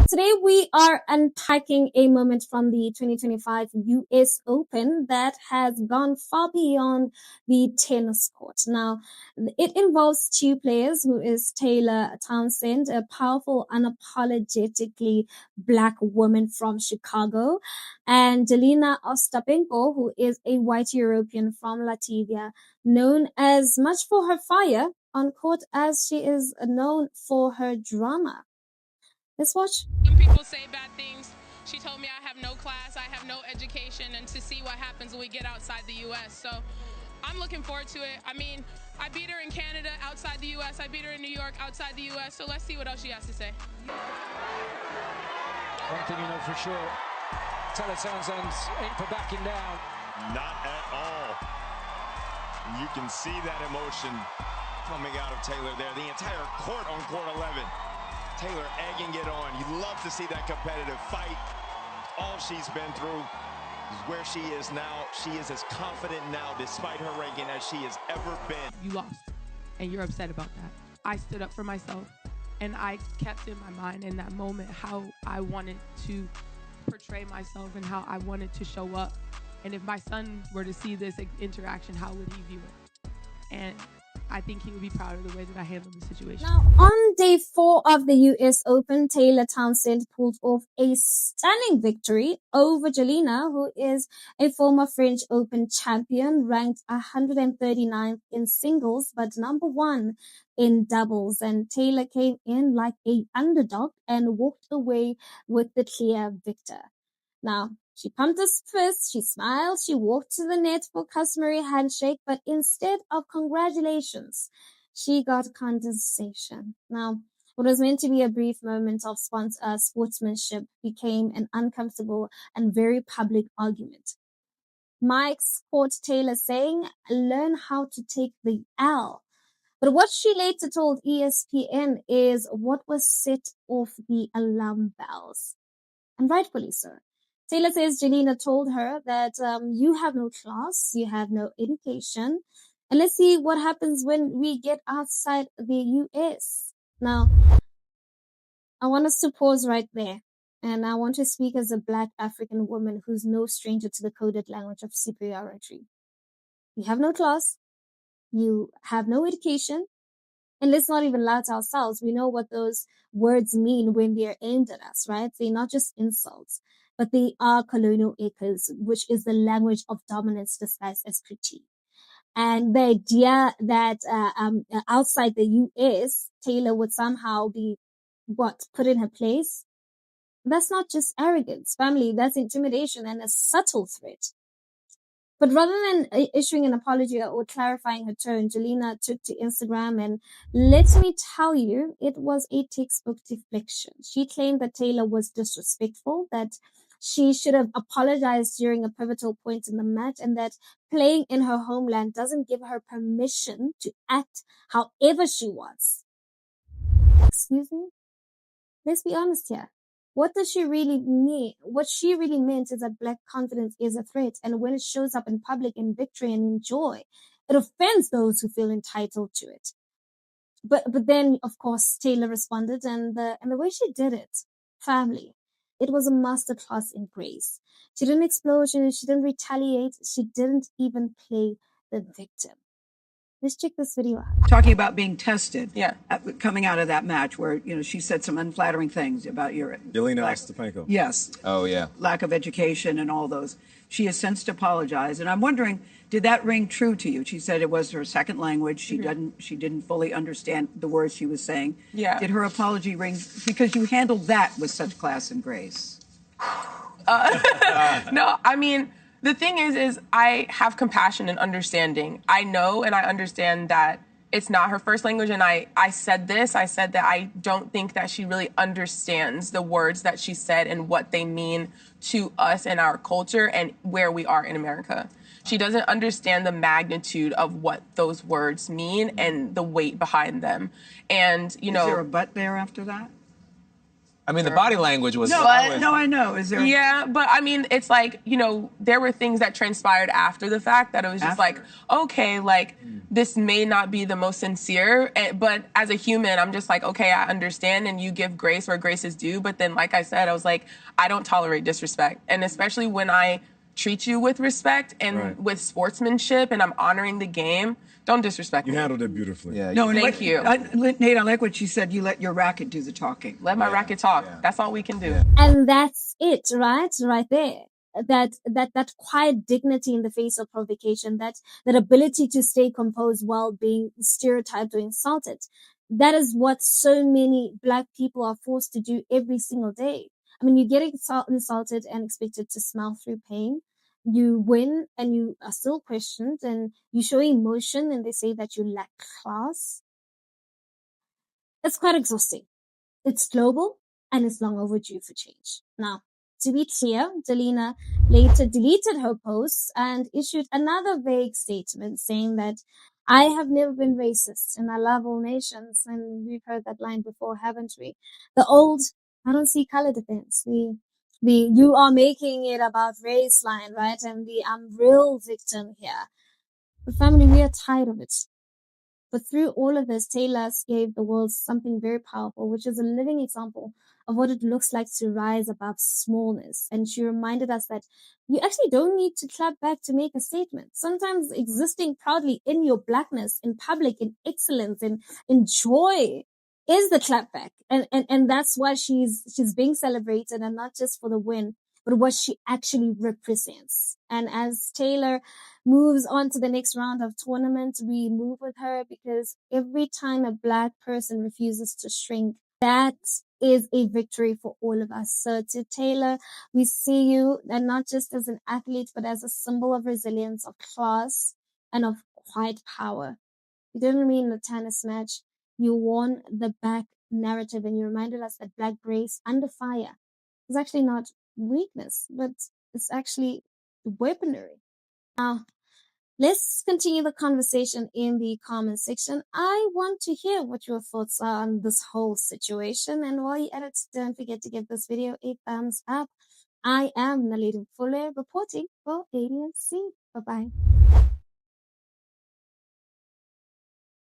Today, we are unpacking a moment from the 2025 US Open that has gone far beyond the tennis court. Now, it involves two players, who is Taylor Townsend, a powerful, unapologetically Black woman from Chicago, and Jelena Ostapenko, who is a white European from Latvia, known as much for her fire on court as she is known for her drama. Let's watch. Some people say bad things. She told me I have no class, I have no education, and to see what happens when we get outside the U.S. So I'm looking forward to it. I mean, I beat her in Canada outside the U.S. I beat her in New York outside the U.S. So let's see what else she has to say. One thing you know for sure, Taylor Townsend ain't for backing down. Not at all. You can see that emotion coming out of Taylor there. The entire court on court 11. Taylor egging it on. You love to see that competitive fight. All she's been through is where she is now. She is as confident now, despite her ranking, as she has ever been. You lost, and you're upset about that. I stood up for myself, and I kept in my mind in that moment how I wanted to portray myself and how I wanted to show up. And if my son were to see this interaction, how would he view it? And I think he would be proud of the way that I handled the situation. Now, on day 4 of the US Open, Taylor Townsend pulled off a stunning victory over Jelena, who is a former French Open champion, ranked 139th in singles, but number 1 in doubles. And Taylor came in like a underdog and walked away with the clear victor. Now, she pumped her fist, she smiled, she walked to the net for customary handshake, but instead of congratulations, she got condensation. Now, what was meant to be a brief moment of sportsmanship became an uncomfortable and very public argument. Mike's caught Taylor saying, "Learn how to take the L." But what she later told ESPN is what was set off the alarm bells. And rightfully so. Taylor says Jelena told her that you have no class, you have no education, and let's see what happens when we get outside the US. Now, I want us to pause right there, and I want to speak as a Black African woman who's no stranger to the coded language of superiority. You have no class, you have no education, and let's not even lie to ourselves. We know what those words mean when they're aimed at us, right? They're not just insults, but they are colonial echoes, which is the language of dominance disguised as critique. And the idea that outside the US, Taylor would somehow be put in her place, that's not just arrogance, family. That's intimidation and a subtle threat. But rather than issuing an apology or clarifying her tone, Jelena took to Instagram, and let me tell you, it was a textbook deflection. She claimed that Taylor was disrespectful, that she should have apologized during a pivotal point in the match, and that playing in her homeland doesn't give her permission to act however she wants. Excuse me? Let's be honest here. What does she really mean? What she really meant is that Black confidence is a threat, and when it shows up in public in victory and in joy, it offends those who feel entitled to it. But then, of course, Taylor responded, and the way she did it, family, it was a masterclass in grace. She didn't explode, she didn't retaliate, she didn't even play the victim. Let's check this video out. Talking about being tested. Yeah. Coming out of that match where, she said some unflattering things about your... Jelena Ostapenko. Yes. Oh, yeah. Lack of education and all those. She has since apologized. And I'm wondering, did that ring true to you? She said it was her second language. She didn't fully understand the words she was saying. Yeah. Did her apology ring... Because you handled that with such class and grace. No, I mean... The thing is I have compassion and understanding. I know and I understand that it's not her first language. And I said that I don't think that she really understands the words that she said and what they mean to us and our culture and where we are in America. She doesn't understand the magnitude of what those words mean and the weight behind them. And, Is there a but there after that? I mean, the body language was. No, I know. Is there? Yeah, but I mean, it's like, there were things that transpired after the fact that it was just like, okay, like, this may not be the most sincere, but as a human, I'm just like, okay, I understand, and you give grace where grace is due. But then, like I said, I was like, I don't tolerate disrespect. And especially when I treat you with respect and with sportsmanship and I'm honoring the game, don't disrespect me. You handled it beautifully. Yeah. No, and Thank you. Nate, I like what she said. You let your racket do the talking. Let my racket talk. Yeah. That's all we can do. And that's it, right there. That quiet dignity in the face of provocation, that ability to stay composed while being stereotyped or insulted. That is what so many Black people are forced to do every single day. I mean, you get insulted and expected to smile through pain. You win and you are still questioned, and you show emotion and they say that you lack class. It's quite exhausting. It's global and it's long overdue for change. Now, to be clear, Jelena later deleted her posts and issued another vague statement saying that I have never been racist and I love all nations. And we've heard that line before, haven't we? The old, I don't see color defense. The you are making it about race line, right? And the I'm real victim here. But family, we are tired of it. But through all of this, Taylor gave the world something very powerful, which is a living example of what it looks like to rise above smallness. And she reminded us that you actually don't need to clap back to make a statement. Sometimes existing proudly in your Blackness, in public, in excellence, in joy is the clapback. And that's why she's being celebrated, and not just for the win, but what she actually represents. And as Taylor moves on to the next round of tournament, we move with her, because every time a Black person refuses to shrink, that is a victory for all of us. So to Taylor, we see you, and not just as an athlete, but as a symbol of resilience, of class, and of quiet power. You didn't win the tennis match. You won the back narrative, and you reminded us that Black grace under fire is actually not weakness, but it's actually weaponry. Now, let's continue the conversation in the comment section. I want to hear what your thoughts are on this whole situation. And while you edit, don't forget to give this video a thumbs up. I am Naledi Mfoloe reporting for ADNC. Bye-bye.